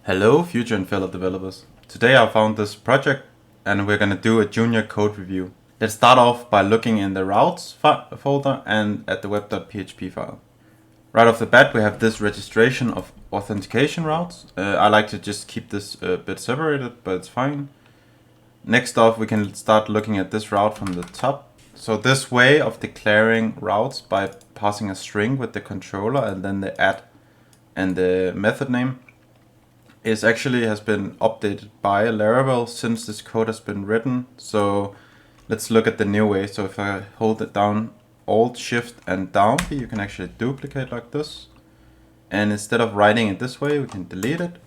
Hello, future and fellow developers. Today I found this project and we're gonna do a junior code review. Let's start off by looking in the routes folder and at the web.php file. Right off the bat we have this registration of authentication routes. I like to just keep this a bit separated, but it's fine. Next off we can start looking at this route from the top. So this way of declaring routes by passing a string with the controller and then the @ and the method name has been updated by Laravel since this code has been written. So let's look at the new way. So if I hold it down, Alt, Shift and down key, you can actually duplicate like this. And instead of writing it this way, we can delete it,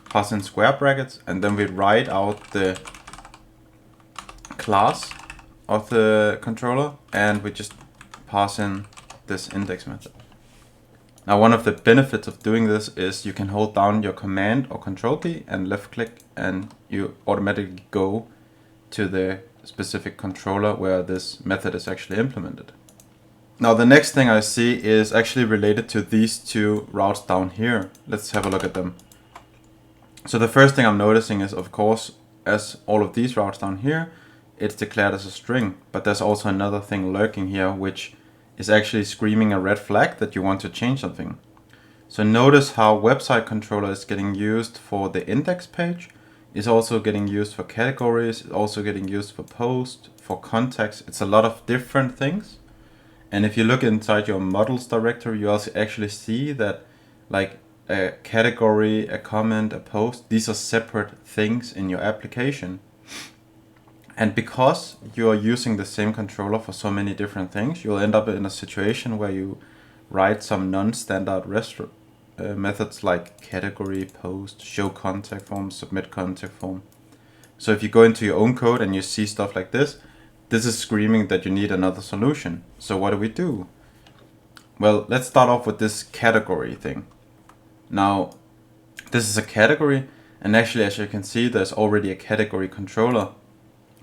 pass in square brackets, and then we write out the class of the controller and we just pass in this index method. Now one of the benefits of doing this is you can hold down your command or control key and left click and you automatically go to the specific controller where this method is actually implemented. Now the next thing I see is actually related to these two routes down here. Let's have a look at them. So the first thing I'm noticing is, of course, as all of these routes down here, it's declared as a string, but there's also another thing lurking here which is actually screaming a red flag that you want to change something. So notice how website controller is getting used for the index page, is also getting used for categories, is also getting used for post, for contacts. It's a lot of different things. And if you look inside your models directory, you also actually see that like a category, a comment, a post, these are separate things in your application. And because you are using the same controller for so many different things, you'll end up in a situation where you write some non-standard REST methods like category, post, show contact form, submit contact form. So if you go into your own code and you see stuff like this is screaming that you need another solution. So what do? Well, let's start off with this category thing. Now, this is a category, and actually, as you can see, there's already a category controller.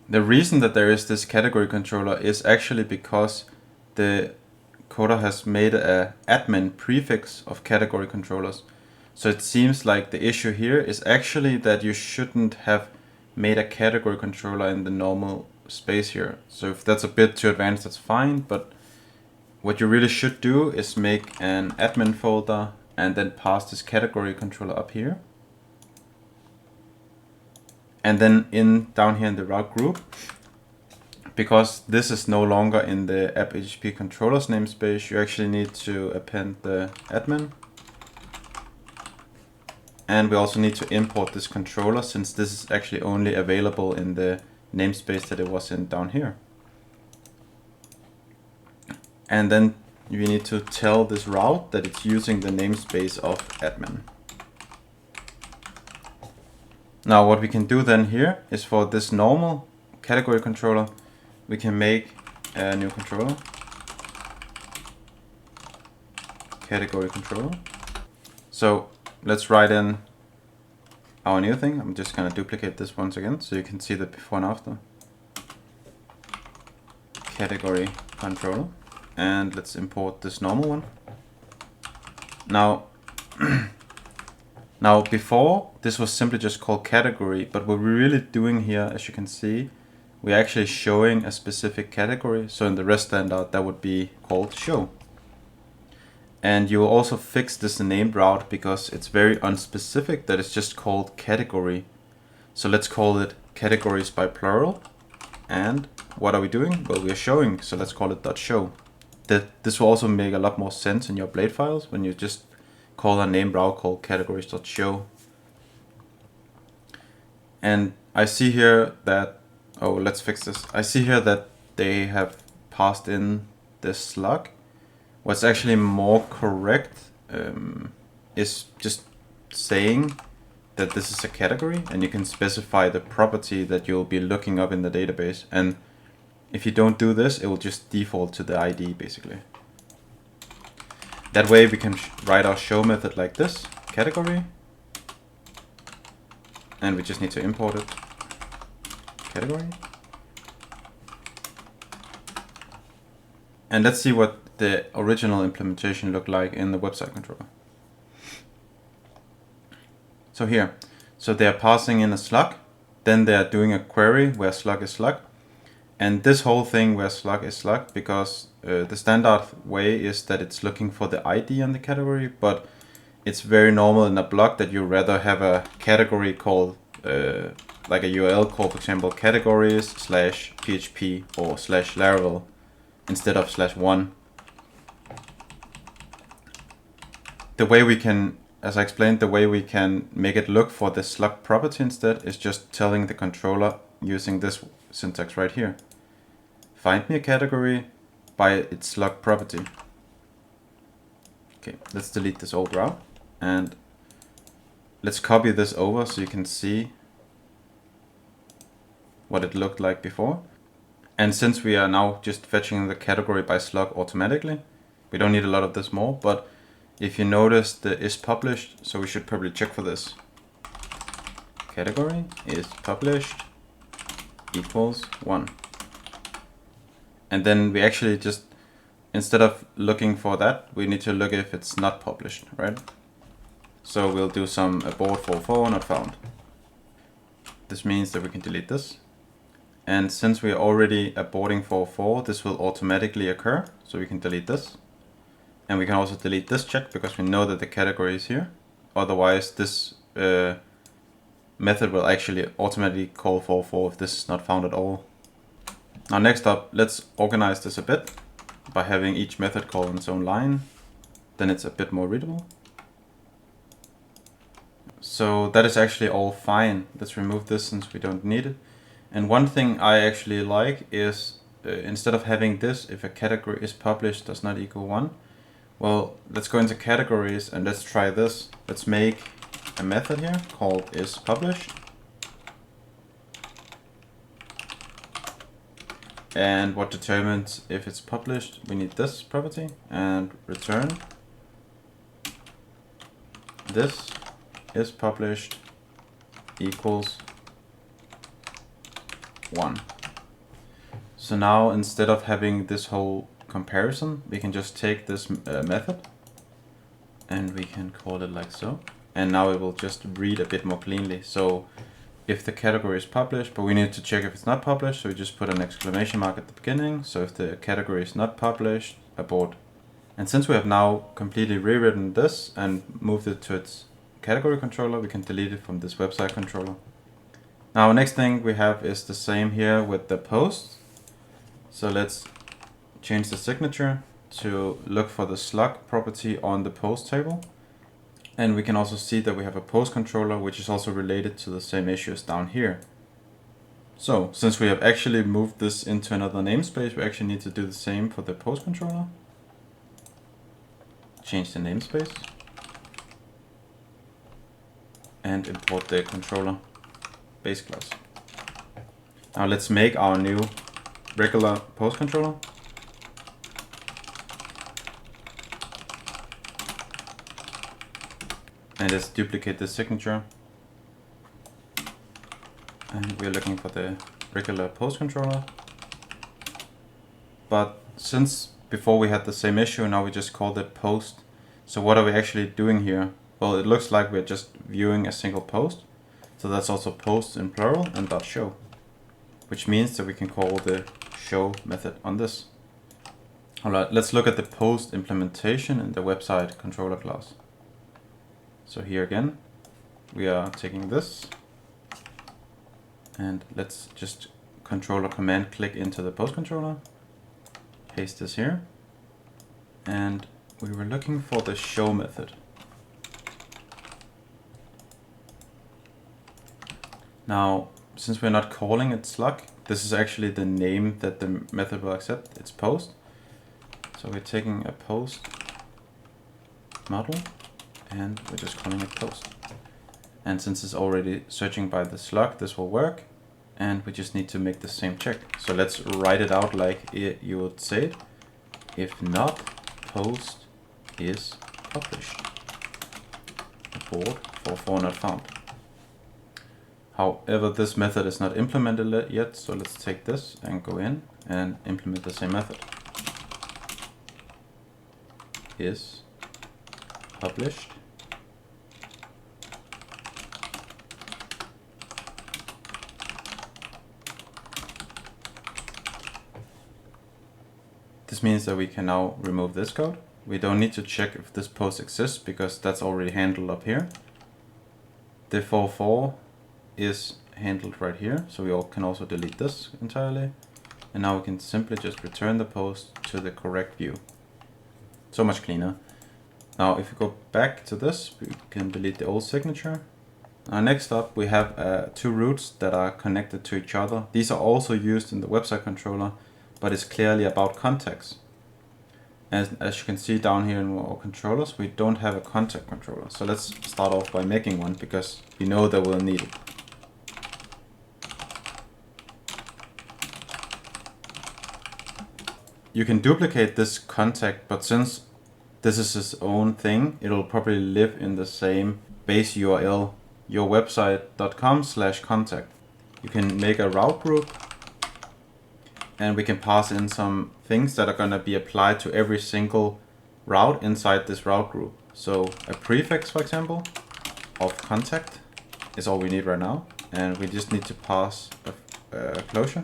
The reason that there is this category controller is actually because the coder has made a admin prefix of category controllers. So it seems like the issue here is actually that you shouldn't have made a category controller in the normal space here. So if that's a bit too advanced, that's fine. But what you really should do is make an admin folder and then pass this category controller up here. And then down here in the route group, because this is no longer in the app.php controllers namespace, you actually need to append the admin. And we also need to import this controller since this is actually only available in the namespace that it was in down here. And then you need to tell this route that it's using the namespace of admin. Now what we can do then here is for this normal category controller, we can make a new controller, category controller. So let's write in our new thing. I'm just going to duplicate this once again so you can see the before and after. Category controller, and let's import this normal one. Now before, this was simply just called category, but what we're really doing here, as you can see, we're actually showing a specific category. So in the REST standard, that would be called show. And you will also fix this named route because it's very unspecific that it's just called category. So let's call it categories by plural. And what are we doing? Well, we are showing, so let's call it .show. This will also make a lot more sense in your Blade files when you just call a name route called categories.show. And I see here that, let's fix this. I see here that they have passed in this slug. What's actually more correct is just saying that this is a category, and you can specify the property that you'll be looking up in the database. And if you don't do this, it will just default to the ID basically. That way we can write our show method like this, category, and we just need to import it, category. And let's see what the original implementation looked like in the website controller. So here, so they are passing in a slug, then they are doing a query where slug is slug, and this whole thing where slug is slug, because the standard way is that it's looking for the ID on the category, but it's very normal in a blog that you rather have a category called, like a URL called, for example, categories / PHP or / Laravel instead of /1. The way we can, as I explained, the way we can make it look for the slug property instead is just telling the controller using this syntax right here. Find me a category by its slug property. Okay, let's delete this old route and let's copy this over so you can see what it looked like before. And since we are now just fetching the category by slug automatically, we don't need a lot of this more, but if you notice the is published, so we should probably check for this. Category is published equals 1. And then we actually just, instead of looking for that, we need to look if it's not published, right? So we'll do some abort 44 not found. This means that we can delete this. And since we are already aborting 44, this will automatically occur. So we can delete this. And we can also delete this check because we know that the category is here. Otherwise, this method will actually automatically call 44 if this is not found at all. Now next up, let's organize this a bit by having each method call on its own line. Then it's a bit more readable. So that is actually all fine. Let's remove this since we don't need it. And one thing I actually like is instead of having this, if a category is published does not equal 1, well, let's go into categories and let's try this. Let's make a method here called isPublished. And what determines if it's published, we need this property, and return this is published equals 1. So now instead of having this whole comparison, we can just take this method and we can call it like so. And now it will just read a bit more cleanly. So if the category is published, but we need to check if it's not published, so we just put an exclamation mark at the beginning. So if the category is not published, abort. And since we have now completely rewritten this and moved it to its category controller, we can delete it from this website controller. Now next thing we have is the same here with the post. So let's change the signature to look for the slug property on the post table. And we can also see that we have a post controller, which is also related to the same issues down here. So since we have actually moved this into another namespace, we actually need to do the same for the post controller. Change the namespace and import the controller base class. Now let's make our new regular post controller. And let's duplicate the signature. And we're looking for the regular post controller. But since before we had the same issue, now we just called it post. So what are we actually doing here? Well, it looks like we're just viewing a single post. So that's also post in plural and .show, which means that we can call the show method on this. All right, let's look at the post implementation in the website controller class. So here again, we are taking this and let's just controller command click into the post controller, paste this here, and we were looking for the show method. Now, since we're not calling it slug, this is actually the name that the method will accept. It's post. So we're taking a post model and we're just calling it post. And since it's already searching by the slug, this will work. And we just need to make the same check. So let's write it out like you would say it. If not, post is published. Abort 44 not found. However, this method is not implemented yet, so let's take this and go in and implement the same method. Is published This means that we can now remove this code. We don't need to check if this post exists because that's already handled up here. The 4.4 is handled right here, so we can also delete this entirely. And now we can simply just return the post to the correct view. So much cleaner. Now if we go back to this, we can delete the old signature. Now next up we have two routes that are connected to each other. These are also used in the website controller, but it's clearly about contacts. As you can see down here in our controllers, we don't have a contact controller. So let's start off by making one because we know that we'll need it. You can duplicate this contact, but since this is its own thing, it'll probably live in the same base URL, yourwebsite.com/contact. You can make a route group, and we can pass in some things that are going to be applied to every single route inside this route group. So a prefix, for example, of contact is all we need right now. And we just need to pass a closure.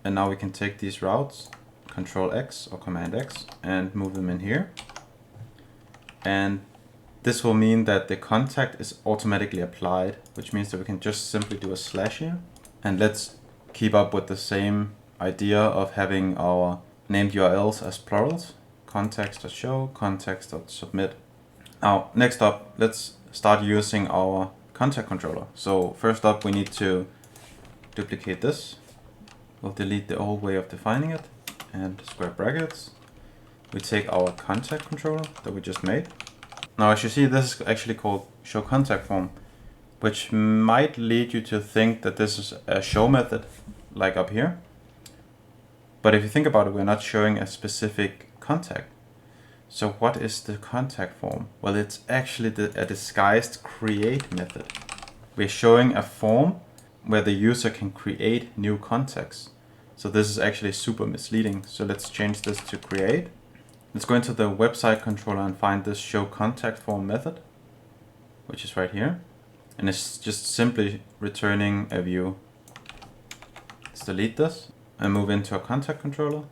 And now we can take these routes, Control X or Command X, and move them in here. And this will mean that the contact is automatically applied, which means that we can just simply do a slash here. And let's keep up with the same idea of having our named URLs as plurals, context.show, context.submit. Now, next up, let's start using our contact controller. So first up, we need to duplicate this. We'll delete the old way of defining it and square brackets. We take our contact controller that we just made. Now, as you see, this is actually called show contact form, which might lead you to think that this is a show method, like up here. But if you think about it, we're not showing a specific contact. So what is the contact form? Well, it's actually a disguised create method. We're showing a form where the user can create new contacts. So this is actually super misleading. So let's change this to create. Let's go into the website controller and find this show contact form method, which is right here. And it's just simply returning a view. Let's delete this and move into a contact controller.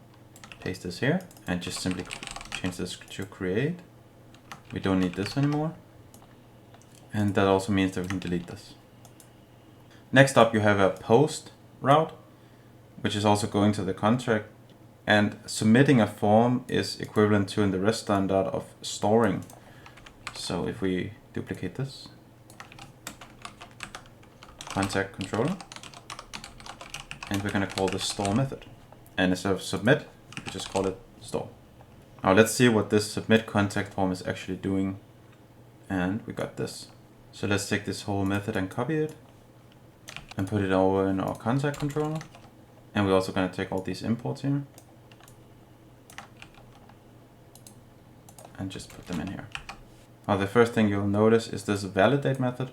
Paste this here and just simply change this to create. We don't need this anymore. And that also means that we can delete this. Next up, you have a post route, which is also going to the contract. And submitting a form is equivalent to in the REST standard of storing. So if we duplicate this, contact controller, and we're going to call this store method. And instead of submit, we just call it store. Now let's see what this submit contact form is actually doing. And we got this. So let's take this whole method and copy it and put it over in our contact controller. And we're also going to take all these imports here and just put them in here. Now the first thing you'll notice is this validate method.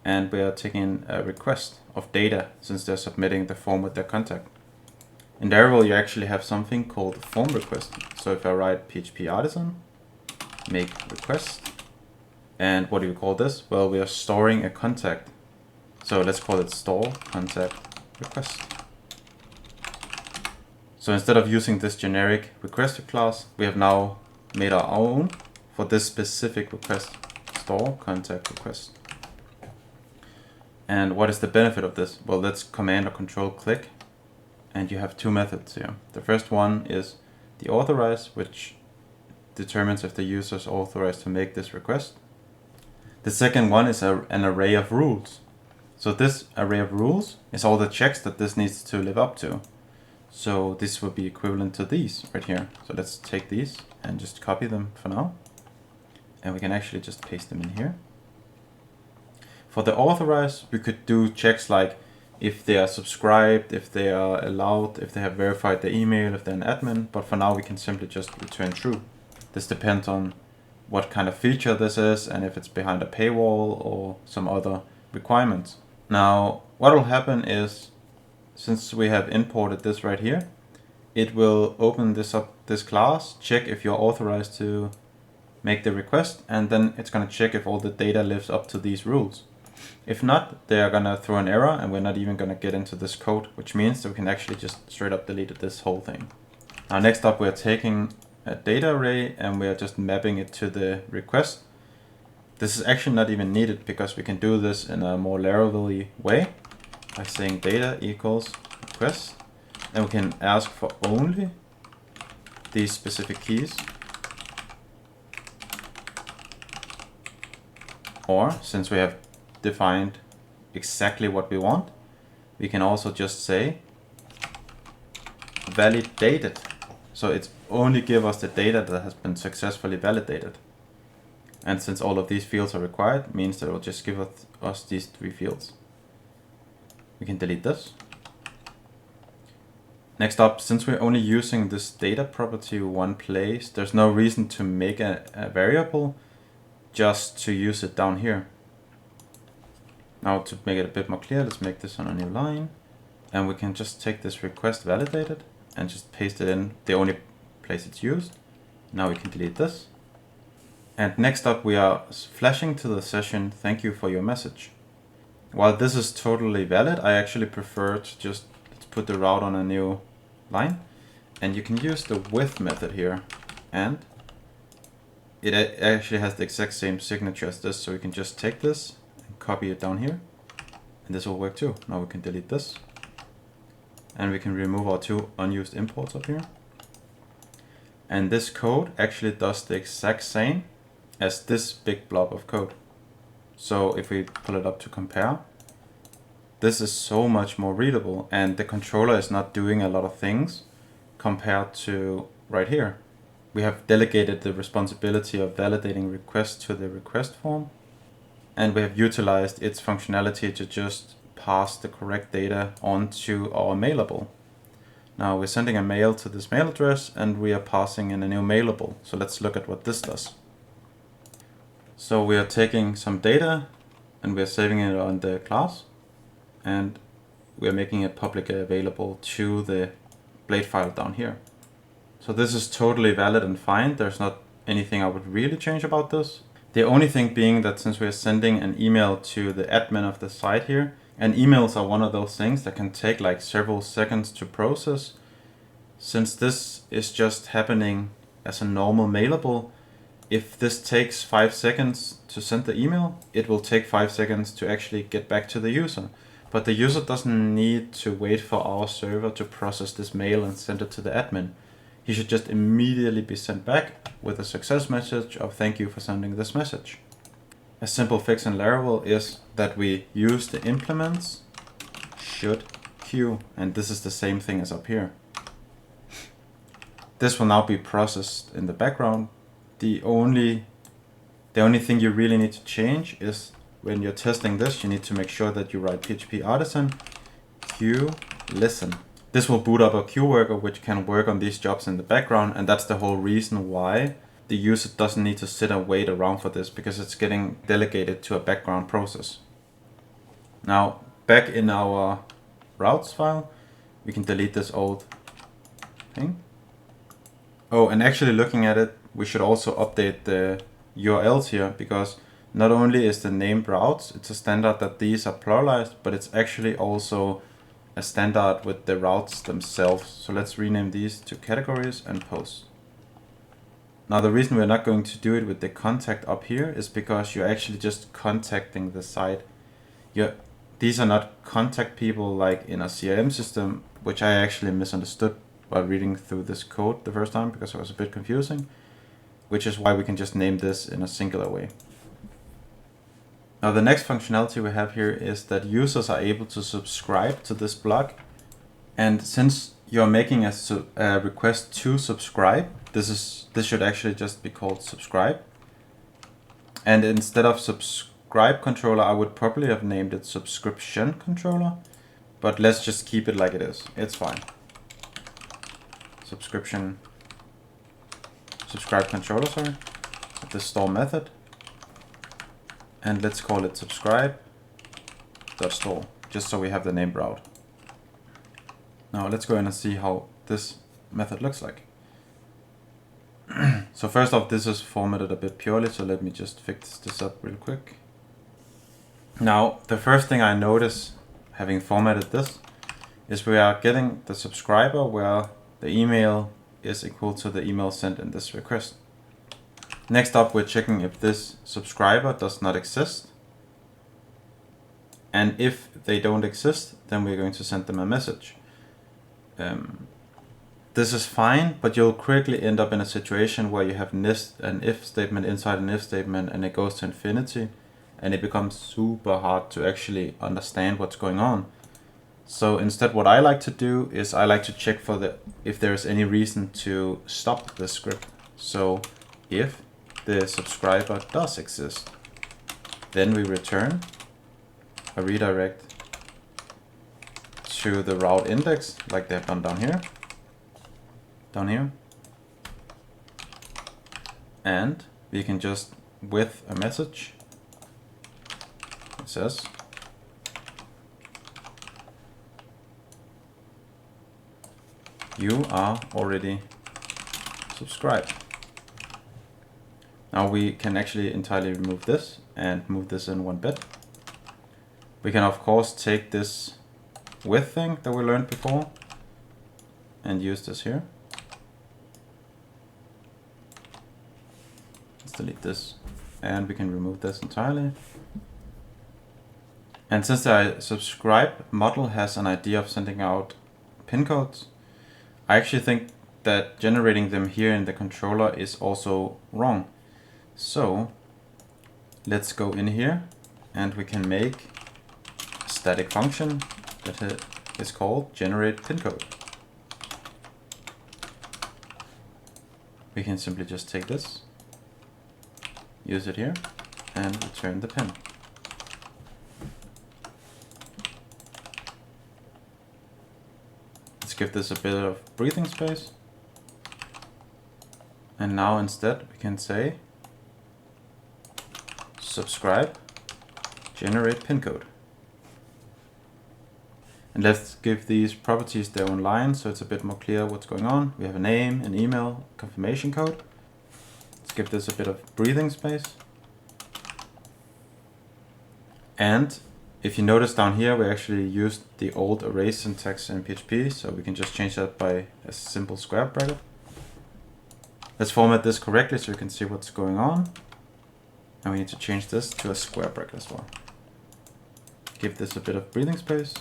And we are taking a request of data since they're submitting the form with their contact. In Laravel, you actually have something called form request. So if I write PHP artisan, make request, and what do we call this? Well, we are storing a contact. So let's call it store contact request. So instead of using this generic requester class, we have now made our own for this specific request, store contact request. And what is the benefit of this? Well, let's command or control click, and you have two methods here. The first one is the authorize, which determines if the user is authorized to make this request. The second one is an array of rules. So this array of rules is all the checks that this needs to live up to. So this would be equivalent to these right here. So let's take these and just copy them for now. And we can actually just paste them in here. For the authorize, we could do checks like if they are subscribed, if they are allowed, if they have verified the email, if they're an admin. But for now, we can simply just return true. This depends on what kind of feature this is and if it's behind a paywall or some other requirements. Now, what will happen is, since we have imported this right here, it will open this class, check if you're authorized to make the request, and then it's going to check if all the data lives up to these rules. If not, they are going to throw an error, and we're not even going to get into this code, which means that we can actually just straight up delete this whole thing. Now next up, we're taking a data array and we are just mapping it to the request. This is actually not even needed because we can do this in a more Laravel way by saying data equals request. And we can ask for only these specific keys. Or since we have defined exactly what we want, we can also just say validated. So it's only give us the data that has been successfully validated. And since all of these fields are required, means that it will just give us these 3 fields. We can delete this. Next up, since we're only using this data property one place, there's no reason to make a variable just to use it down here. Now to make it a bit more clear, let's make this on a new line. And we can just take this request validated and just paste it in the only place it's used. Now we can delete this. And next up, we are flashing to the session, thank you for your message. While this is totally valid, I actually prefer to just put the route on a new line. And you can use the with method here. And it actually has the exact same signature as this. So we can just take this and copy it down here. And this will work too. Now we can delete this. And we can remove our 2 unused imports up here. And this code actually does the exact same as this big blob of code. So if we pull it up to compare, this is so much more readable and the controller is not doing a lot of things compared to right here. We have delegated the responsibility of validating requests to the request form, and we have utilized its functionality to just pass the correct data onto our mailable. Now we're sending a mail to this mail address and we are passing in a new mailable. So let's look at what this does. So we are taking some data and we're saving it on the class and we're making it publicly available to the blade file down here. So this is totally valid and fine. There's not anything I would really change about this. The only thing being that since we're sending an email to the admin of the site here, and emails are one of those things that can take like several seconds to process. Since this is just happening as a normal mailable, if this takes 5 seconds to send the email, it will take 5 seconds to actually get back to the user. But the user doesn't need to wait for our server to process this mail and send it to the admin. He should just immediately be sent back with a success message of thank you for sending this message. A simple fix in Laravel is that we use the implements should queue, and this is the same thing as up here. This will now be processed in the background. The only thing you really need to change is when you're testing this, you need to make sure that you write PHP artisan queue listen. This will boot up a queue worker which can work on these jobs in the background, and that's the whole reason why the user doesn't need to sit and wait around for this, because it's getting delegated to a background process. Now, back in our routes file, we can delete this old thing. Oh, and actually looking at it, we should also update the URLs here, because not only is the named routes, it's a standard that these are pluralized, but it's actually also a standard with the routes themselves. So let's rename these to categories and posts. Now the reason we're not going to do it with the contact up here is because you're actually just contacting the site. These are not contact people like in a CRM system, which I actually misunderstood while reading through this code the first time because it was a bit confusing, which is why we can just name this in a singular way. Now the next functionality we have here is that users are able to subscribe to this blog. And since you're making a request to subscribe, this should actually just be called subscribe. And instead of subscribe controller, I would probably have named it subscription controller, but let's just keep it like it is. It's fine. Subscribe controller, sorry, the store method. And let's call it subscribe.store, just so we have the named route. Now let's go in and see how this method looks like. So first off, this is formatted a bit purely, so let me just fix this up real quick. Now, the first thing I notice having formatted this is we are getting the subscriber where the email is equal to the email sent in this request. Next up, we're checking if this subscriber does not exist. And if they don't exist, then we're going to send them a message. This is fine, but you'll quickly end up in a situation where you have an if statement inside an if statement, and it goes to infinity, and it becomes super hard to actually understand what's going on. So instead, what I like to do is I like to check for if there's any reason to stop the script. So if the subscriber does exist, then we return a redirect to the route index, like they've done down here. And we can just, with a message, it says, you are already subscribed. Now we can actually entirely remove this and move this in one bit. We can of course take this with thing that we learned before and use this here. Let's delete this, and we can remove this entirely. And since the subscribe model has an idea of sending out pin codes, I actually think that generating them here in the controller is also wrong. So let's go in here and we can make a static function that is called generate pin code. We can simply just take this, use it here, and return the pin. Let's give this a bit of breathing space. And now instead we can say subscribe, generate pin code. And let's give these properties their own line so it's a bit more clear what's going on. We have a name, an email, confirmation code. Let's give this a bit of breathing space. And if you notice down here, we actually used the old array syntax in PHP, so we can just change that by a simple square bracket. Let's format this correctly so you can see what's going on. And we need to change this to a square bracket as well. Give this a bit of breathing space.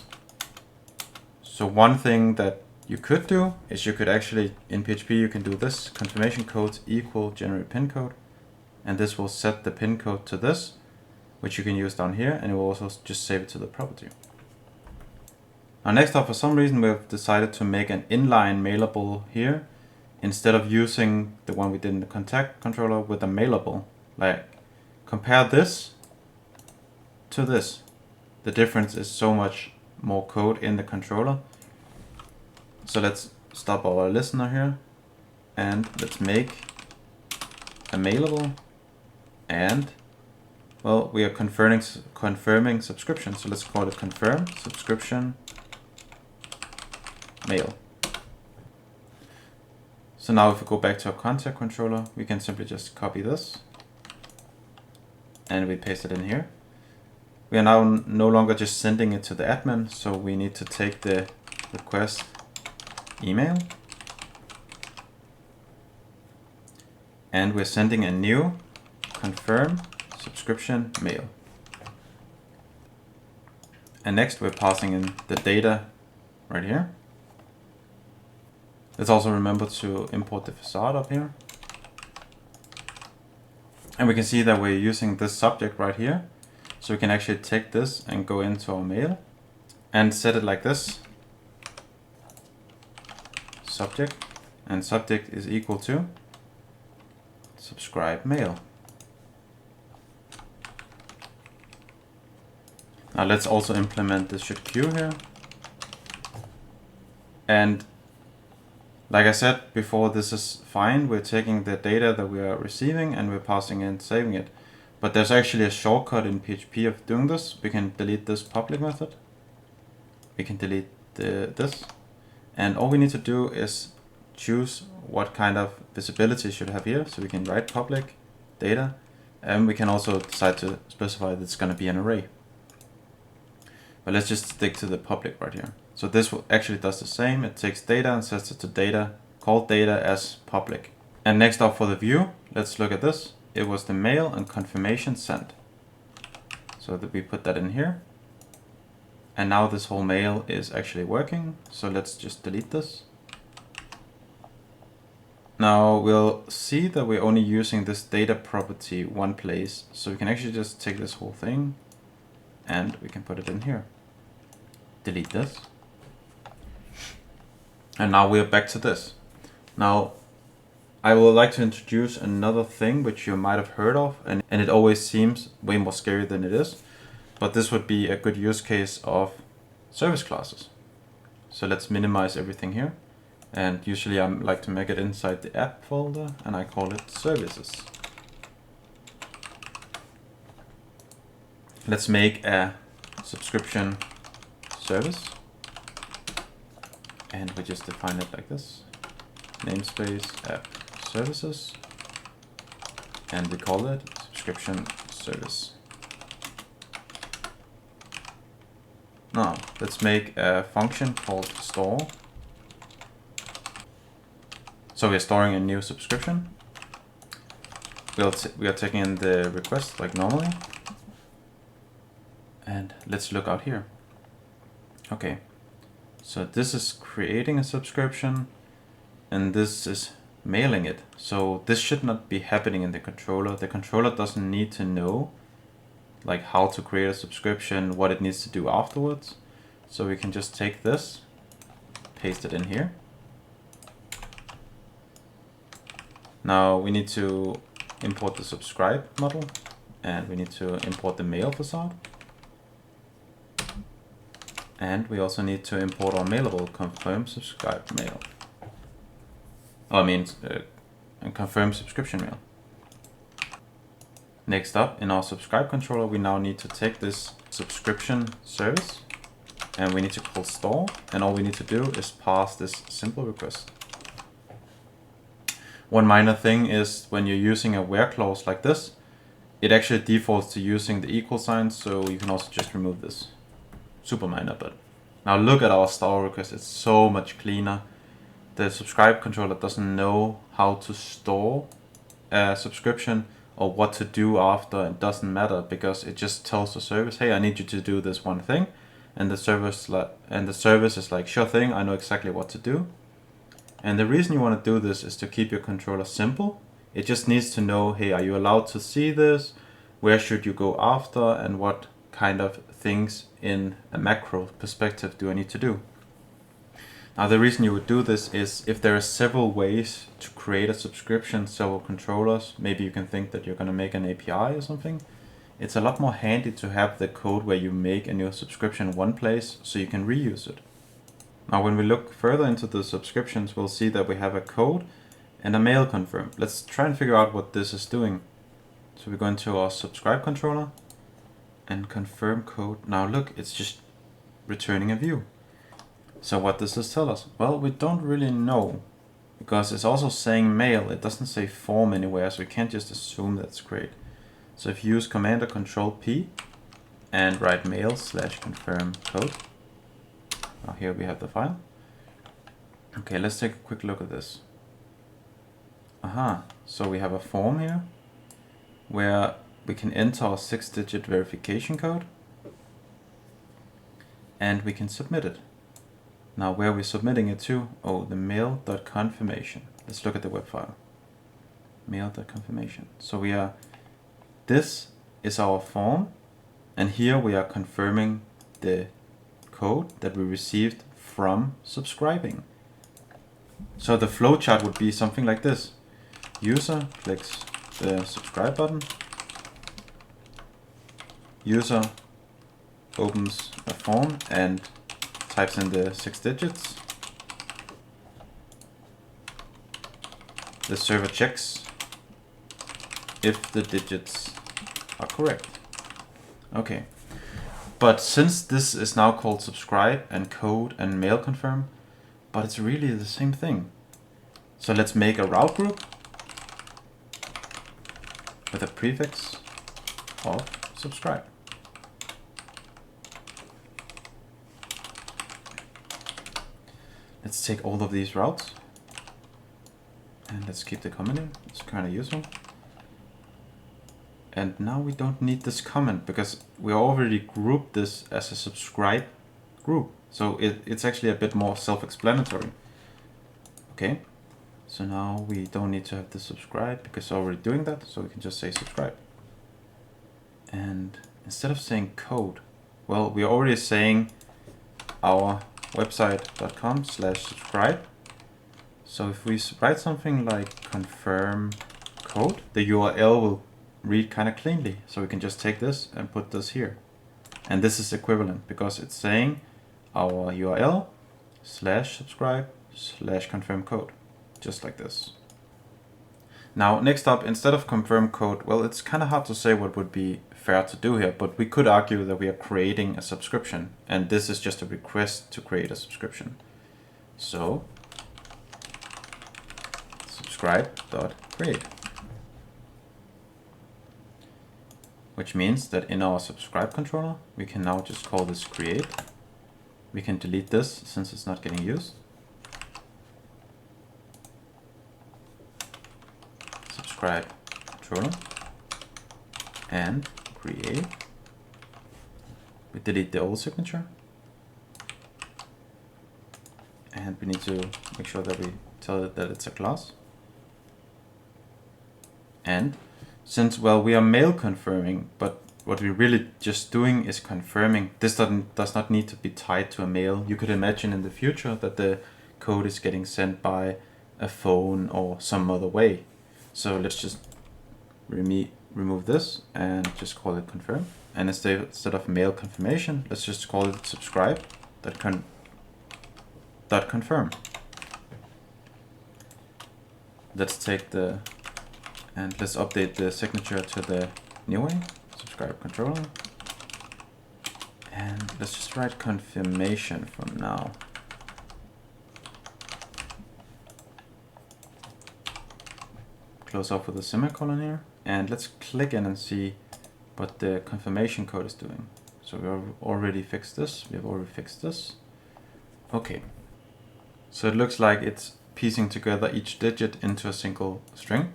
So one thing that you could do is you could actually, in PHP, you can do this, confirmation codes equal generate pin code. And this will set the pin code to this, which you can use down here, and it will also just save it to the property. Now next up, for some reason, we've decided to make an inline mailable here, instead of using the one we did in the contact controller with a mailable. Like, compare this to this. The difference is so much more code in the controller. So let's stop our listener here, and let's make a mailable, and well, we are confirming subscription, so let's call it confirm subscription mail. So now if we go back to our contact controller, we can simply just copy this and we paste it in here. We are now no longer just sending it to the admin, so we need to take the request email and we're sending a new confirm subscription mail. And next we're passing in the data right here. Let's also remember to import the facade up here. And we can see that we're using this subject right here. So we can actually take this and go into our mail and set it like this. Subject, and subject is equal to subscribe mail. Now let's also implement the should queue here. And like I said before, this is fine. We're taking the data that we are receiving and we're passing in, saving it. But there's actually a shortcut in PHP of doing this. We can delete this public method. We can delete this. And all we need to do is choose what kind of visibility should have here. So we can write public data, and we can also decide to specify that it's going to be an array. But let's just stick to the public right here. So this actually does the same. It takes data and sets it to data called data as public. And next up for the view, let's look at this. It was the mail and confirmation sent. So that we put that in here. And now this whole mail is actually working. So let's just delete this. Now we'll see that we're only using this data property one place. So we can actually just take this whole thing and we can put it in here. Delete this. And now we're back to this. Now I would like to introduce another thing which you might have heard of, and it always seems way more scary than it is. But this would be a good use case of service classes. So let's minimize everything here. And usually I like to make it inside the app folder, and I call it services. Let's make a subscription service. And we just define it like this. Namespace app services. And we call it subscription service. Now, let's make a function called store. So we're storing a new subscription. We are taking in the request like normally. And let's look out here. Okay, so this is creating a subscription and this is mailing it. So this should not be happening in the controller. The controller doesn't need to know like how to create a subscription, what it needs to do afterwards. So we can just take this, paste it in here. Now we need to import the subscribe model and we need to import the mail facade. And we also need to import our mailable confirm subscribe mail. Confirm subscription mail. Next up, in our subscribe controller, we now need to take this subscription service and we need to call store, and all we need to do is pass this simple request. One minor thing is when you're using a where clause like this, it actually defaults to using the equal sign, so you can also just remove this. Super minor, but now look at our store request. It's so much cleaner. The subscribe controller doesn't know how to store a subscription or what to do after. It doesn't matter because it just tells the service, hey, I need you to do this one thing, and the service is like, sure thing, I know exactly what to do. And the reason you want to do this is to keep your controller simple. It just needs to know, hey, are you allowed to see this? Where should you go after? And what kind of things in a macro perspective do I need to do? Now the reason you would do this is if there are several ways to create a subscription, several controllers, maybe you can think that you're going to make an API or something. It's a lot more handy to have the code where you make a new subscription in one place so you can reuse it. Now when we look further into the subscriptions, we'll see that we have a code and a mail confirm. Let's try and figure out what this is doing. So we go into our subscribe controller and confirm code. Now look, it's just returning a view. So what does this tell us? Well, we don't really know because it's also saying mail. It doesn't say form anywhere, so we can't just assume that's great. So if you use Command or Control P and write mail/confirm code. Now here we have the file. Okay, let's take a quick look at this. So we have a form here where we can enter our 6-digit verification code and we can submit it. Now where are we submitting it to? Oh, the mail.confirmation. Let's look at the web file. Mail.confirmation. So this is our form, and here we are confirming the code that we received from subscribing. So the flowchart would be something like this. User clicks the subscribe button. User opens a form and types in the 6 digits. The server checks if the digits are correct. Okay, but since this is now called subscribe and code and mail confirm, but it's really the same thing. So let's make a route group with a prefix of subscribe. Let's take all of these routes And let's keep the comment in, it's kind of useful. And now we don't need this comment because we already grouped this as a subscribe group. So it's actually a bit more self-explanatory. Okay, so now we don't need to have the subscribe because we're already doing that. So we can just say subscribe. And instead of saying code, well, we're already saying our website.com/subscribe. So if we write something like confirm code, the URL will read kind of cleanly. So we can just take this and put this here. And this is equivalent because it's saying our URL /subscribe/confirm code, just like this. Now, next up, instead of confirm code, well, it's kind of hard to say what would be fair to do here, but we could argue that we are creating a subscription, and this is just a request to create a subscription. So, subscribe.create, which means that in our subscribe controller, we can now just call this create. We can delete this since it's not getting used. Subscribe controller and create. We delete the old signature. And we need to make sure that we tell it that it's a class. And since, well, we are mail confirming, but what we're really just doing is confirming. This does not need to be tied to a mail. You could imagine in the future that the code is getting sent by a phone or some other way. So let's just remove this and just call it confirm. And instead of mail confirmation, let's just call it subscribe.confirm. Let's take let's update the signature to the new way, subscribe controller. And let's just write confirmation from now. Close off with a semicolon here. And let's click in and see what the confirmation code is doing. So we have already fixed this. We have already fixed this. Okay. So it looks like it's piecing together each digit into a single string.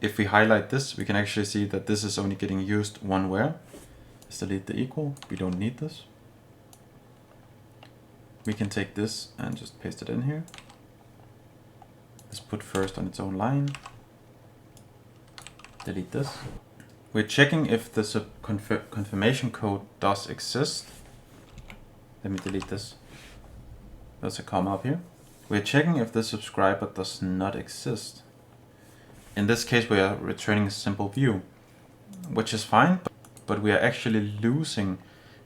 If we highlight this, we can actually see that this is only getting used one where. Let's delete the equal. We don't need this. We can take this and just paste it in here. Let's put first on its own line. Delete this. We're checking if the confirmation code does exist. Let me delete this. There's a comma up here. We're checking if the subscriber does not exist. In this case, we are returning a simple view, which is fine, but we are actually losing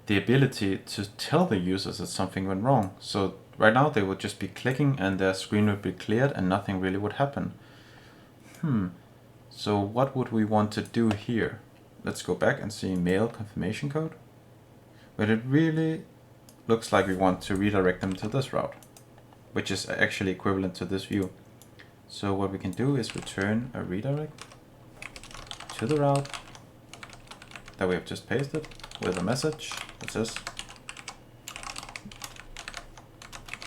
the ability to tell the users that something went wrong. So right now they would just be clicking and their screen would be cleared and nothing really would happen. So what would we want to do here? Let's go back and see mail confirmation code. But it really looks like we want to redirect them to this route, which is actually equivalent to this view. So what we can do is return a redirect to the route that we have just pasted with a message that says,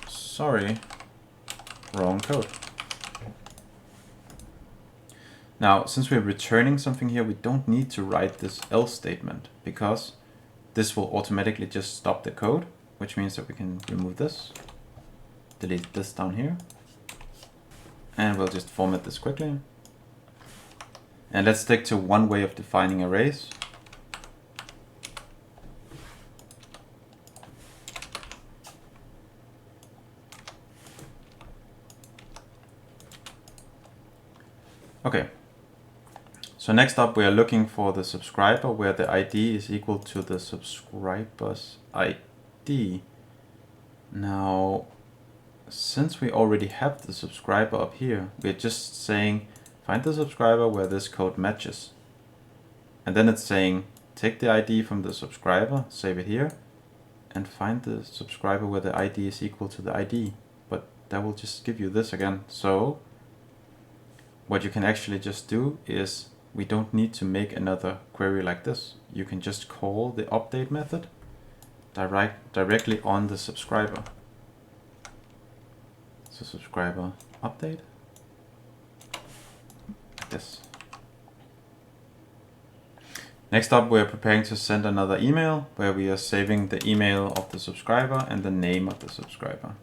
sorry, wrong code. Now, since we're returning something here, we don't need to write this else statement because this will automatically just stop the code, which means that we can remove this, delete this down here, and we'll just format this quickly. And let's stick to one way of defining arrays. Okay. So next up, we are looking for the subscriber where the ID is equal to the subscriber's ID. Now, since we already have the subscriber up here, we're just saying, find the subscriber where this code matches. And then it's saying, take the ID from the subscriber, save it here, and find the subscriber where the ID is equal to the ID. But that will just give you this again. So what you can actually just do is, we don't need to make another query like this. You can just call the update method directly on the subscriber. So subscriber update, this. Next up, we're preparing to send another email where we are saving the email of the subscriber and the name of the subscriber.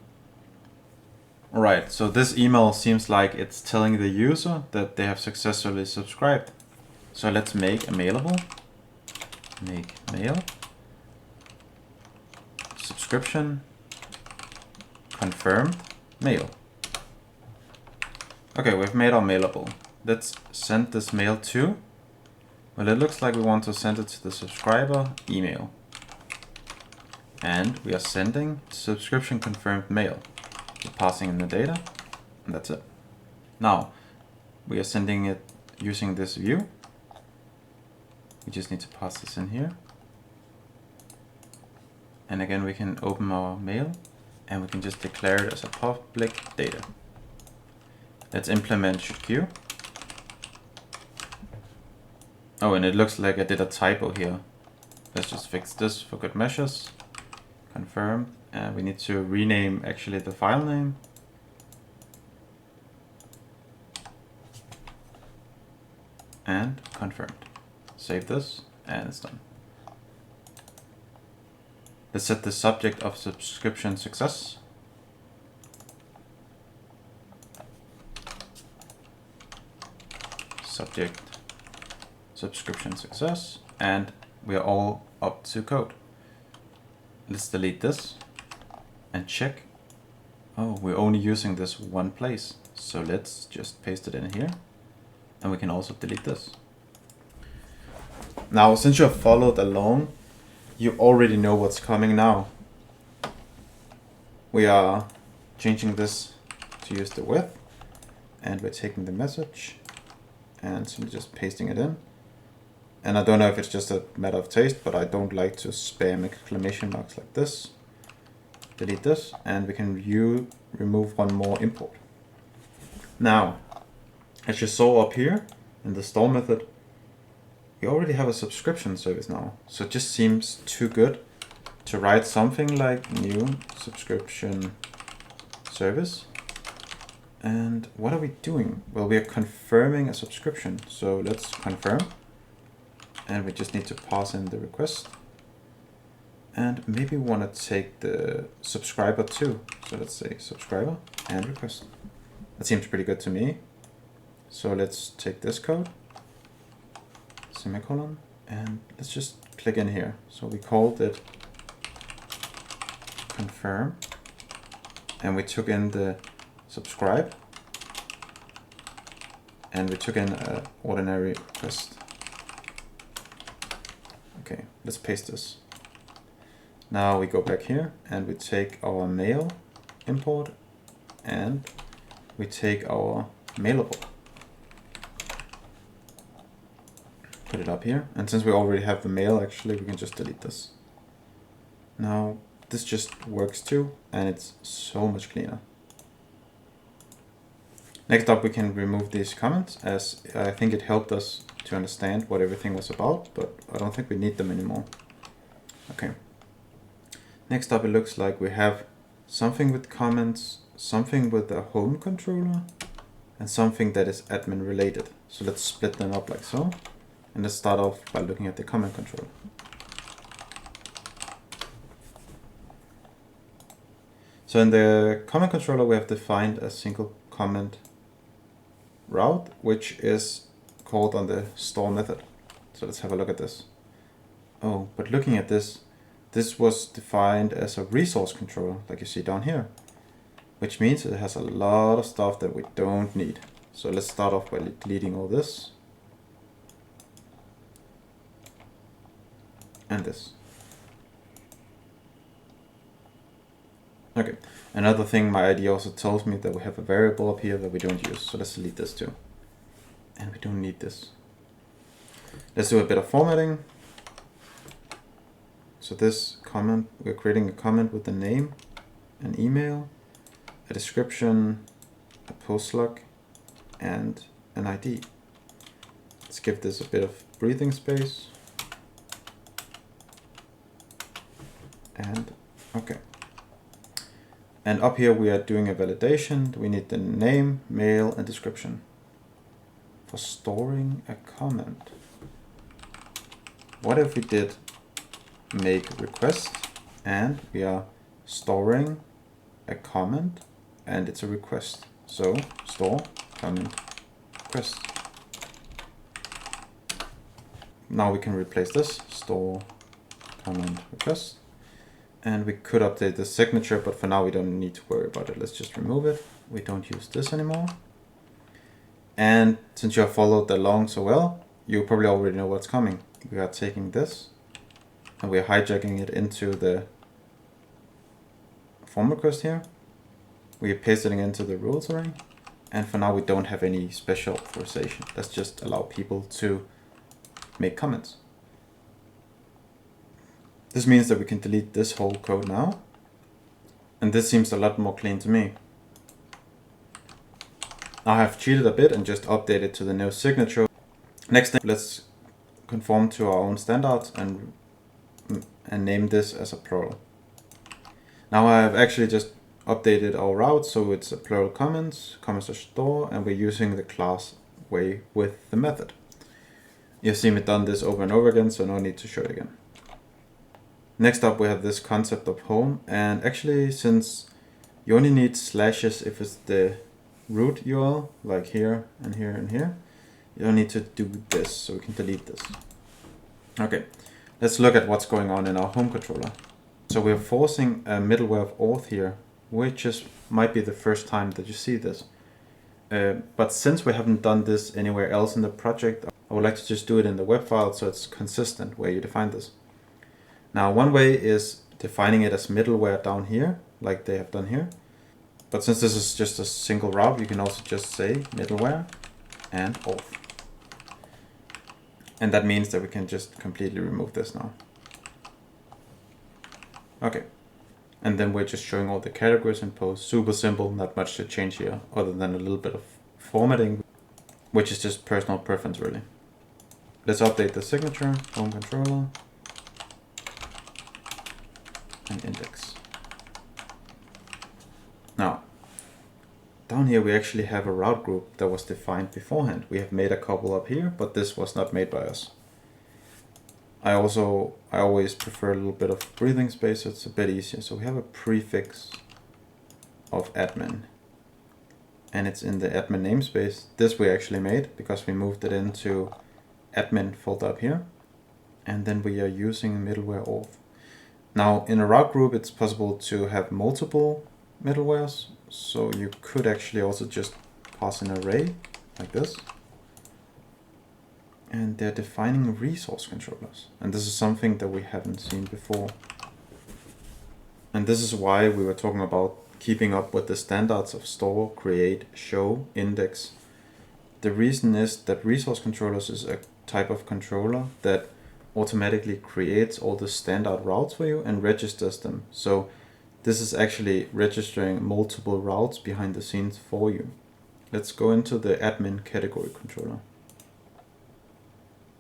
All right, so this email seems like it's telling the user that they have successfully subscribed. So let's make a mailable. Make mail. Subscription. Confirmed. Mail. Okay, we've made our mailable. Let's send this mail to. Well, it looks like we want to send it to the subscriber email. And we are sending subscription confirmed mail. We're passing in the data, and that's it. Now, we are sending it using this view. We just need to pass this in here. And again, we can open our mail, and we can just declare it as a public data. Let's implement should-queue. Oh, and it looks like I did a typo here. Let's just fix this for good measures. Confirm. And we need to rename actually the file name. And confirmed. Save this, and it's done. Let's set the subject of subscription success. Subject subscription success, and we are all up to code. Let's delete this and check. Oh, we're only using this one place. So let's just paste it in here, and we can also delete this. Now, since you have followed along, you already know what's coming now. We are changing this to use the width, and we're taking the message and simply just pasting it in. And I don't know if it's just a matter of taste, but I don't like to spam exclamation marks like this. Delete this, and we can remove one more import. Now, as you saw up here in the store method, we already have a subscription service now. So it just seems too good to write something like new subscription service. And what are we doing? Well, we are confirming a subscription. So let's confirm. And we just need to pass in the request. And maybe we want to take the subscriber too. So let's say subscriber and request. That seems pretty good to me. So let's take this code, semicolon, and let's just click in here. So we called it confirm, and we took in the subscribe, and we took in an ordinary request. Okay, let's paste this. Now we go back here and we take our mail import and we take our mailable. Put it up here. And since we already have the mail, actually, we can just delete this. Now this just works too, and it's so much cleaner. Next up, we can remove these comments, as I think it helped us to understand what everything was about, but I don't think we need them anymore. Okay. Next up, it looks like we have something with comments, something with a home controller, and something that is admin related. So let's split them up like so. And let's start off by looking at the comment controller. So in the comment controller, we have defined a single comment route, which is called on the store method. So let's have a look at this. Oh, but looking at this, this was defined as a resource controller, like you see down here, which means it has a lot of stuff that we don't need. So let's start off by deleting all this and this. Okay, another thing, my ID also tells me that we have a variable up here that we don't use. So let's delete this too. And we don't need this. Let's do a bit of formatting. So this comment, we're creating a comment with the name, an email, a description, a post log, and an ID. Let's give this a bit of breathing space. And okay. And up here we are doing a validation. We need the name, mail, and description. for storing a comment. What if we did make request and we are storing a comment and it's a request? So store comment request. Now we can replace this, store comment request. And we could update the signature, but for now we don't need to worry about it. Let's just remove it. We don't use this anymore. And since you have followed along so well, you probably already know what's coming. We are taking this and we're hijacking it into the form request here. We are pasting it into the rules array. And for now we don't have any special authorization. Let's just allow people to make comments. This means that we can delete this whole code now. And this seems a lot more clean to me. I have cheated a bit and just updated to the new signature. Next thing, let's conform to our own standards and name this as a plural. Now I have actually just updated our route, so it's a plural comments, comments are store, and we're using the class way with the method. You've seen me done this over and over again, so no need to show it again. Next up, we have this concept of home, and actually, since you only need slashes if it's the root URL, like here and here and here, you don't need to do this, so we can delete this. Okay, let's look at what's going on in our home controller. So we're forcing a middleware of auth here, which might be the first time that you see this. But since we haven't done this anywhere else in the project, I would like to just do it in the web file so it's consistent where you define this. Now, one way is defining it as middleware down here, like they have done here. But since this is just a single route, you can also just say middleware and auth. And that means that we can just completely remove this now. Okay. And then we're just showing all the categories in post. Super simple, not much to change here, other than a little bit of formatting, which is just personal preference really. Let's update the signature, home controller, and index. Now, down here we actually have a route group that was defined beforehand. We have made a couple up here, but this was not made by us. I always prefer a little bit of breathing space, so it's a bit easier. So we have a prefix of admin, and it's in the admin namespace. This we actually made because we moved it into admin folder up here, and then we are using middleware auth. Now in a route group, it's possible to have multiple middlewares, so you could actually also just pass an array like this. And they're defining resource controllers. And this is something that we haven't seen before. And this is why we were talking about keeping up with the standards of store, create, show, index. The reason is that resource controllers is a type of controller that automatically creates all the standard routes for you and registers them. So this is actually registering multiple routes behind the scenes for you. Let's go into the admin category controller.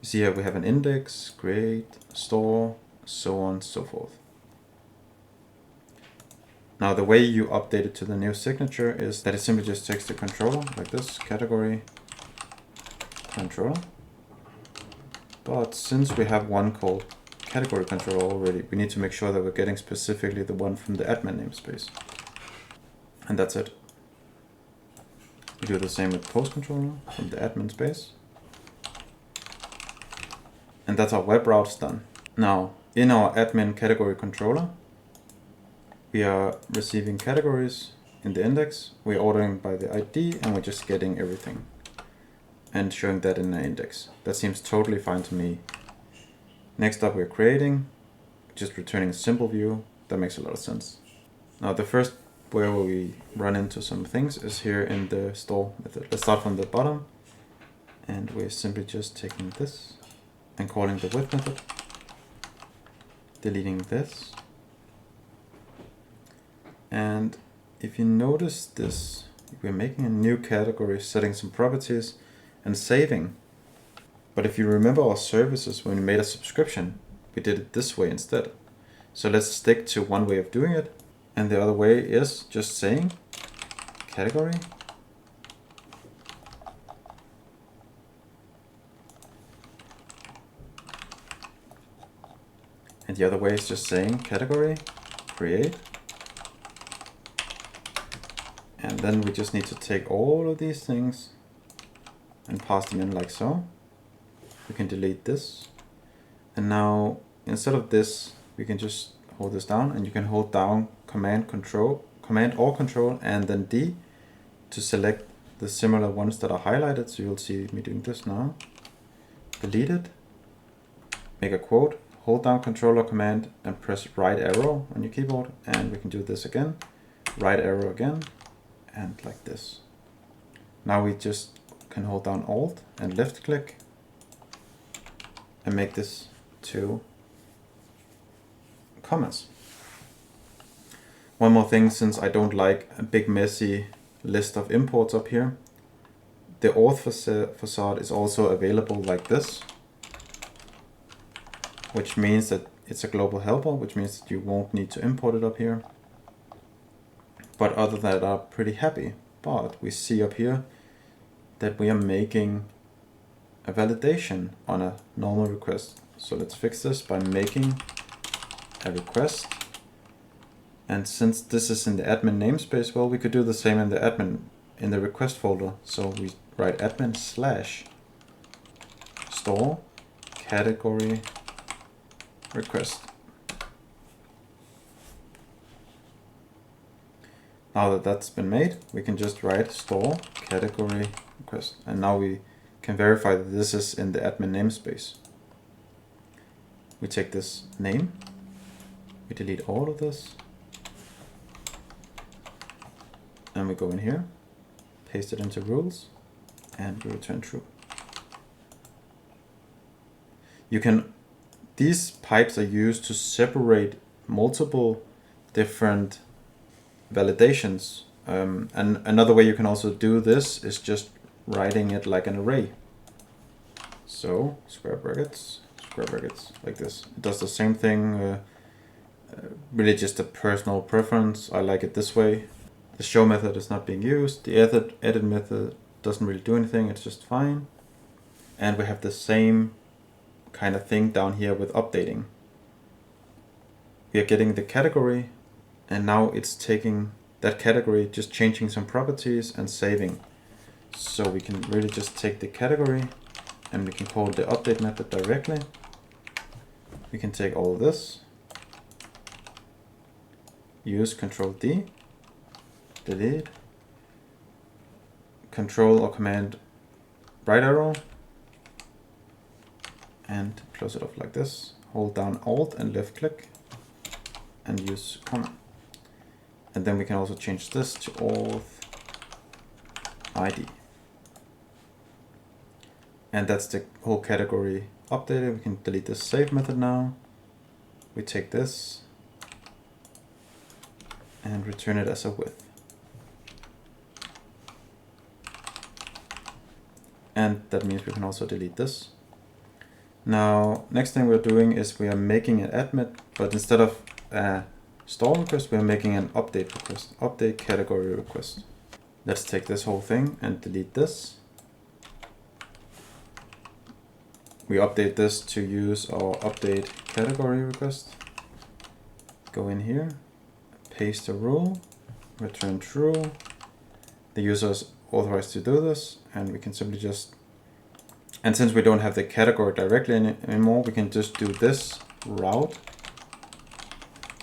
You see here we have an index, create, store, so on and so forth. Now the way you update it to the new signature is that it simply just takes the controller like this, category controller. But since we have one called category controller already, we need to make sure that we're getting specifically the one from the admin namespace. And that's it. We do the same with post controller from the admin space. And that's our web routes done. Now, in our admin category controller, we are receiving categories in the index. We're ordering by the ID and we're just getting everything and showing that in the index. That seems totally fine to me. Next up, we're creating, just returning a simple view. That makes a lot of sense. Now, the first where we run into some things is here in the store method. Let's start from the bottom, and we're simply just taking this and calling the with method, deleting this. And if you notice this, we're making a new category, setting some properties and saving. But if you remember our services, when we made a subscription, we did it this way instead. So let's stick to one way of doing it. And the other way is just saying category And the other way is just saying category, create. And then we just need to take all of these things and pass them in like so. We can delete this. And now instead of this, we can just hold this down, and you can hold down command or control and then D to select the similar ones that are highlighted. So you'll see me doing this now. Delete it, make a quote, hold down control or command and press right arrow on your keyboard. And we can do this again, right arrow again, and like this. Now we just can hold down Alt and left click and make this 2 commas. One more thing, since I don't like a big messy list of imports up here, the auth facade is also available like this, which means that it's a global helper, which means that you won't need to import it up here. But other than that, I'm pretty happy. But we see up here that we are making a validation on a normal request. So let's fix this by making a request. And since this is in the admin namespace, well, we could do the same in the admin, in the request folder. So we write admin / store category request. Now that that's been made, we can just write store category request. And now we can verify that this is in the admin namespace. We take this name, we delete all of this, and we go in here, paste it into rules, and we return true. These pipes are used to separate multiple different validations. And another way you can also do this is just writing it like an array. So square brackets, like this. It does the same thing, really just a personal preference. I like it this way. The show method is not being used. The edit method doesn't really do anything, it's just fine. And we have the same kind of thing down here with updating. We are getting the category, and now it's taking that category, just changing some properties and saving. So we can really just take the category and we can call the update method directly. We can take all of this, use Control D, delete, Control or Command right arrow, and close it off like this. Hold down Alt and left click and use comma. And then we can also change this to auth ID. And that's the whole category updated. We can delete this save method now. We take this and return it as a with. And that means we can also delete this. Now, next thing we're doing is we are making an admit, but instead of a store request, we're making an update request, update category request. Let's take this whole thing and delete this. We update this to use our update category request. Go in here, paste the rule, return true. The user is authorized to do this, and we can simply just, and since we don't have the category directly anymore, we can just do this route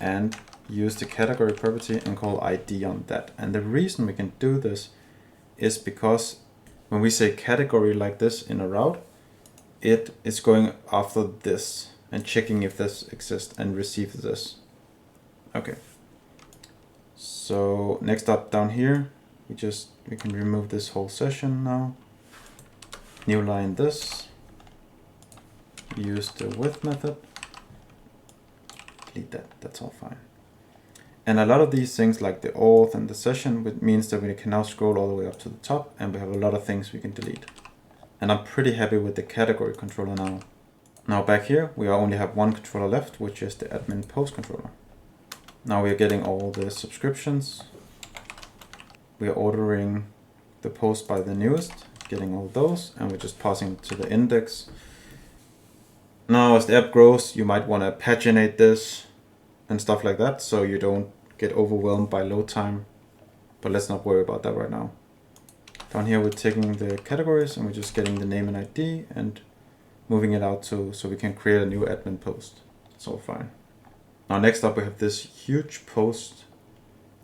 and use the category property and call ID on that. And the reason we can do this is because when we say category like this in a route, it is going after this and checking if this exists and receives this. Okay. So next up down here, we can remove this whole session now. New line this. Use the with method. Delete that. That's all fine. And a lot of these things like the auth and the session, which means that we can now scroll all the way up to the top and we have a lot of things we can delete. And I'm pretty happy with the category controller now. Now back here, we only have one controller left, which is the admin post controller. Now we are getting all the subscriptions. We are ordering the post by the newest, getting all those, and we're just passing to the index. Now, as the app grows, you might want to paginate this and stuff like that, so you don't get overwhelmed by load time. But let's not worry about that right now. Down here, we're taking the categories and we're just getting the name and ID and moving it out so we can create a new admin post. It's all fine. Now, next up, we have this huge post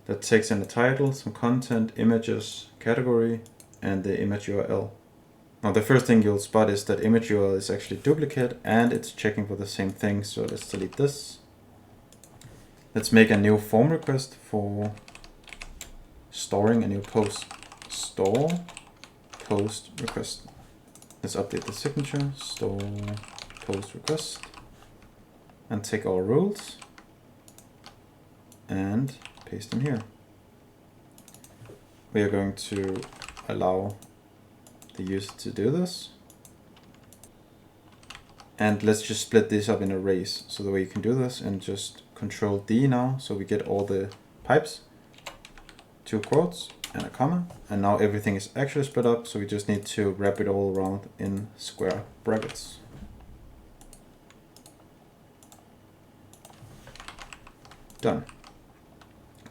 that takes in the title, some content, images, category, and the image URL. Now, the first thing you'll spot is that image URL is actually duplicate and it's checking for the same thing. So let's delete this. Let's make a new form request for storing a new post. Store post request. Let's update the signature. Store post request. And take our rules and paste them here. We are going to allow the user to do this. And let's just split this up in arrays. So the way you can do this, and just Control D now, so we get all the pipes, 2 quotes and a comma. And now everything is actually split up, so we just need to wrap it all around in square brackets. Done.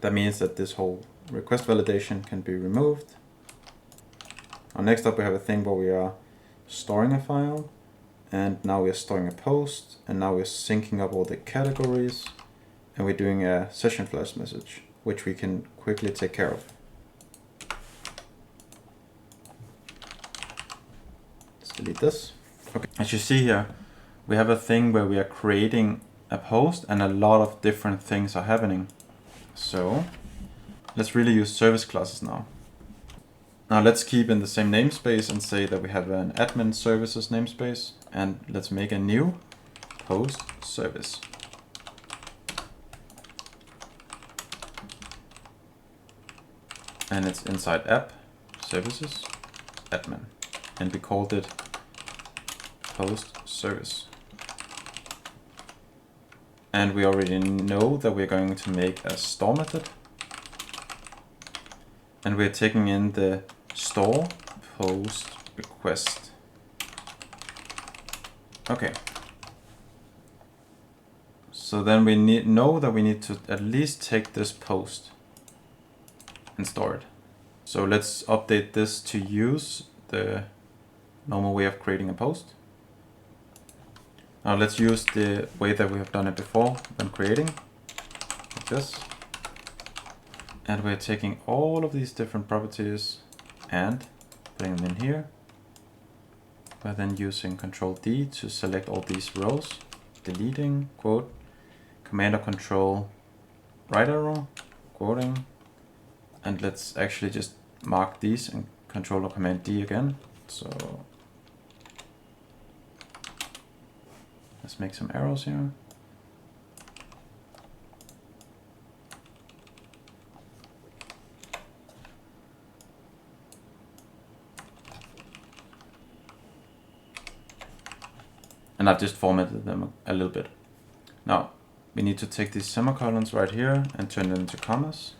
That means that this whole request validation can be removed. Now, next up, we have a thing where we are storing a file, and now we're storing a post, and now we're syncing up all the categories, and we're doing a session flash message, which we can quickly take care of. Let's delete this. Okay. As you see here, we have a thing where we are creating a post and a lot of different things are happening. So let's really use service classes now. Now let's keep in the same namespace and say that we have an admin services namespace, and let's make a new post service. And it's inside app services admin, and we called it post service. And we already know that we're going to make a store method, and we're taking in the store post request. Okay. So then we know that we need to at least take this post and store it. So let's update this to use the normal way of creating a post. Now let's use the way that we have done it before when creating, like this. And we're taking all of these different properties and putting them in here. We're then using Control D to select all these rows, deleting, quote, Command or Control, right arrow, quoting. And let's actually just mark these and Control or Command D again. So let's make some arrows here. And I've just formatted them a little bit. Now, we need to take these semicolons right here and turn them into commas.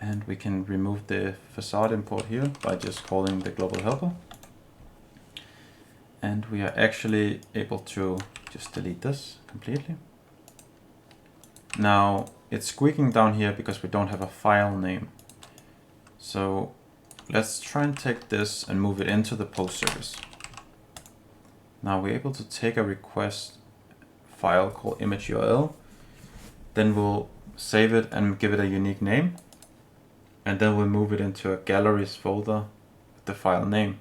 And we can remove the facade import here by just calling the global helper. And we are actually able to just delete this completely. Now, it's squeaking down here because we don't have a file name. So let's try and take this and move it into the post service. Now we're able to take a request file called image URL, then we'll save it and give it a unique name, and then we'll move it into a galleries folder with the file name.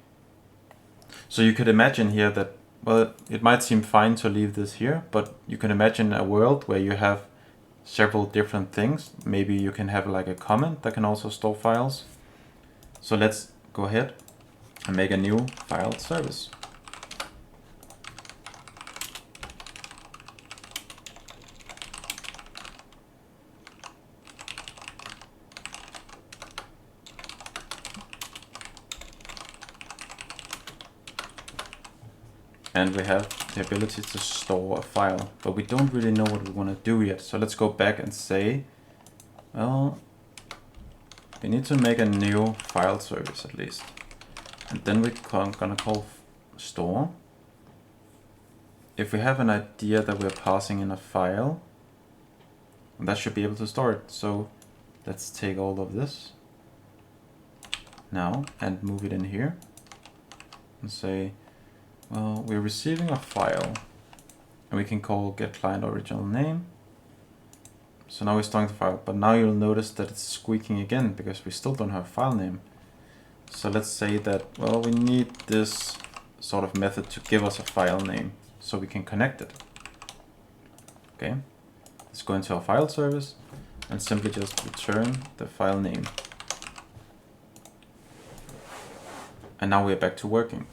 So you could imagine here that, well, it might seem fine to leave this here, but you can imagine a world where you have several different things. Maybe you can have like a comment that can also store files. So let's go ahead and make a new file service. And we have the ability to store a file, but we don't really know what we want to do yet. So let's go back and say, well, we need to make a new file service at least. And then we're gonna call store. if we have an idea that we're passing in a file, that should be able to store it. So let's take all of this now and move it in here and say, well, we're receiving a file, and we can call get client original name. So now we're storing the file, but now you'll notice that it's squeaking again because we still don't have a file name. So let's say that, well, we need this sort of method to give us a file name so we can connect it. Okay, let's go into our file service and simply just return the file name. And now we're back to working.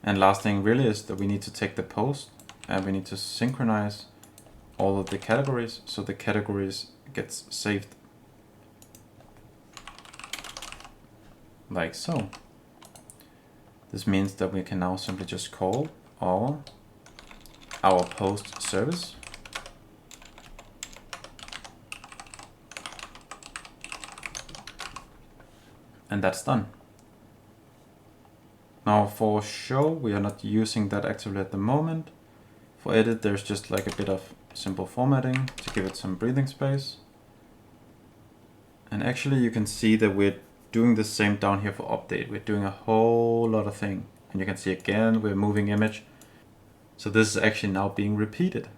And last thing really is that we need to take the post and we need to synchronize all of the categories so the categories gets saved. Like so. This means that we can now simply just call our post service. And that's done. Now for show, we are not using that actively at the moment. For edit, there's just like a bit of simple formatting to give it some breathing space. And actually you can see that we're doing the same down here for update. We're doing a whole lot of things. And you can see again, we're moving image. So this is actually now being repeated.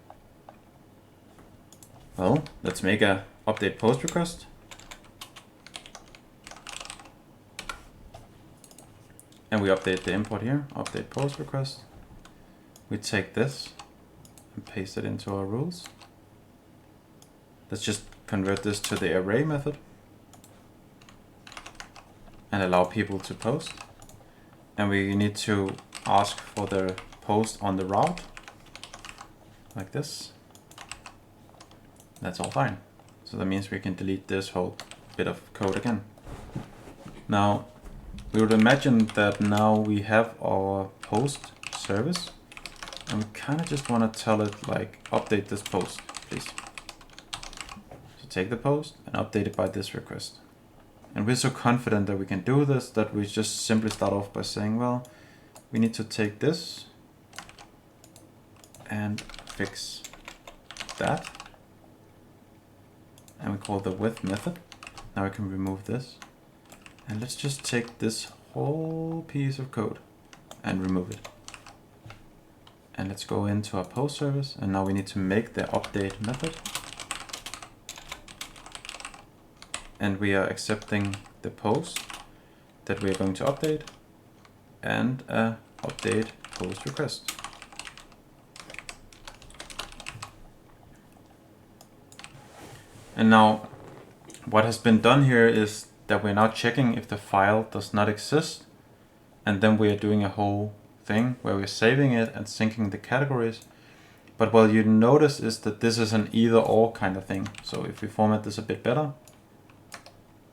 Well, let's make a update post request. And we update the import here, update post request. We take this and paste it into our rules. Let's just convert this to the array method and allow people to post. And we need to ask for the post on the route, like this. That's all fine. So that means we can delete this whole bit of code again. Now, we would imagine that now we have our post service and we kind of just want to tell it like, update this post, please. So take the post and update it by this request. And we're so confident that we can do this that we just simply start off by saying, well, we need to take this and fix that. And we call the with method. Now we can remove this. And let's just take this whole piece of code and remove it. And let's go into our post service. And now we need to make the update method. And we are accepting the post that we are going to update and a update post request. And now what has been done here is that we're now checking if the file does not exist, and then we are doing a whole thing where we're saving it and syncing the categories. But what you notice is that this is an either or kind of thing. So if we format this a bit better,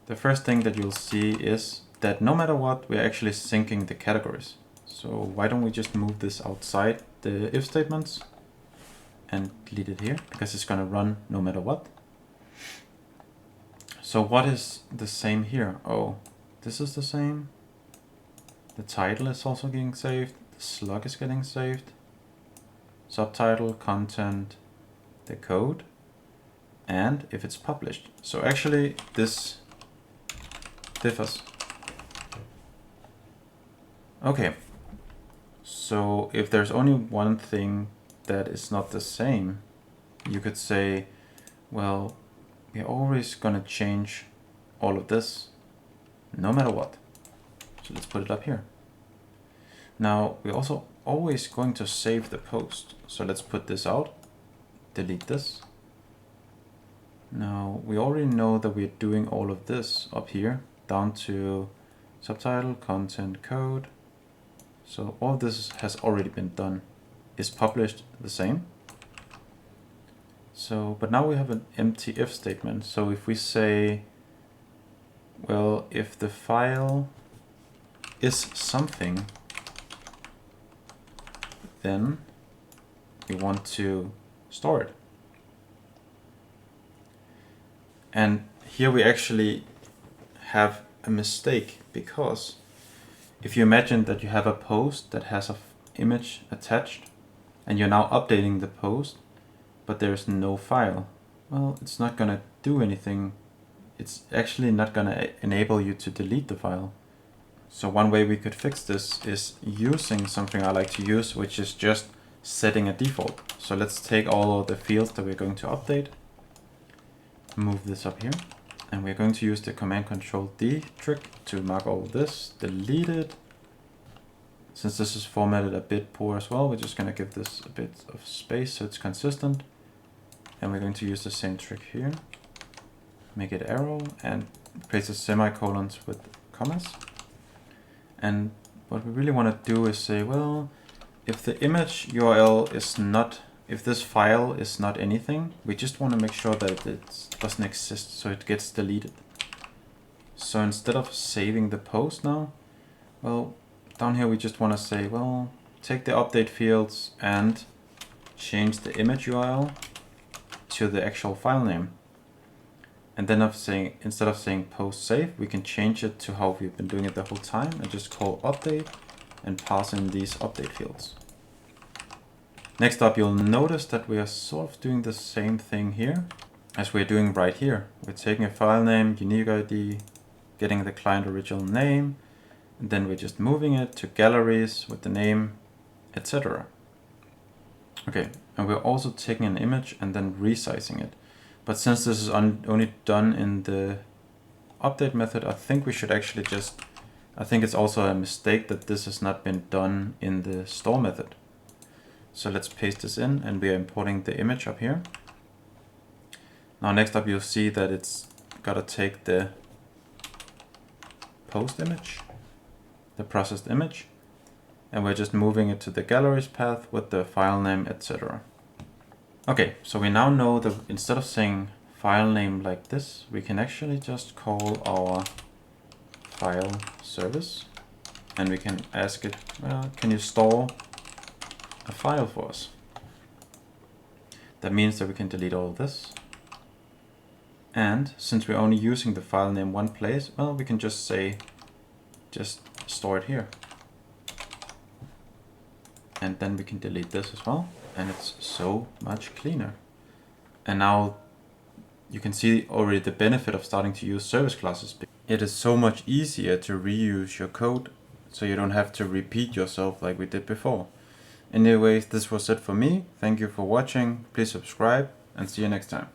the first thing that you'll see is that no matter what, we're actually syncing the categories. So why don't we just move this outside the if statements and delete it here, because it's going to run no matter what. So what is the same here? Oh, this is the same. The title is also getting saved. The slug is getting saved. Subtitle, content, the code, and if it's published. So actually this differs. Okay. So if there's only one thing that is not the same, you could say, well, we're always gonna change all of this no matter what. So let's put it up here. Now we're also always going to save the post. So let's put this out, delete this. Now we already know that we're doing all of this up here down to subtitle, content, code. So all of this has already been done. Is published the same? So, but now we have an empty if statement. So if we say, well, if the file is something, then we want to store it. And here we actually have a mistake, because if you imagine that you have a post that has an image attached and you're now updating the post, but there's no file. Well, it's not gonna do anything. It's actually not gonna enable you to delete the file. So one way we could fix this is using something I like to use, which is just setting a default. So let's take all of the fields that we're going to update, move this up here, and we're going to use the Command-Control-D trick to mark all of this, delete it. Since this is formatted a bit poor as well, we're just going to give this a bit of space so it's consistent. And we're going to use the same trick here. Make it arrow and replace the semicolons with commas. And what we really want to do is say, well, if the image URL is not, if this file is not anything, we just want to make sure that it doesn't exist, so it gets deleted. So instead of saving the post now, well, down here we just want to say, well, take the update fields and change the image URL to the actual file name. And then instead of saying post save, we can change it to how we've been doing it the whole time and just call update and pass in these update fields. Next up, you'll notice that we are sort of doing the same thing here as we're doing right here. We're taking a file name, unique ID, getting the client original name, and then we're just moving it to galleries with the name, etc. Okay, and we're also taking an image and then resizing it. But since this is only done in the update method, I think we should actually just, I think it's also a mistake that this has not been done in the store method. So let's paste this in, and we are importing the image up here. Now next up you'll see that it's gotta take the post image, the processed image, and we're just moving it to the galleries path with the file name, etc. Okay, so we now know that instead of saying file name like this, we can actually just call our file service, and we can ask it, well, can you store a file for us? That means that we can delete all of this. And since we're only using the file name one place, well, we can just say, just store it here. And then we can delete this as well. And it's so much cleaner. And now you can see already the benefit of starting to use service classes. It is so much easier to reuse your code, so you don't have to repeat yourself like we did before. Anyways, this was it for me. Thank you for watching. Please subscribe and see you next time.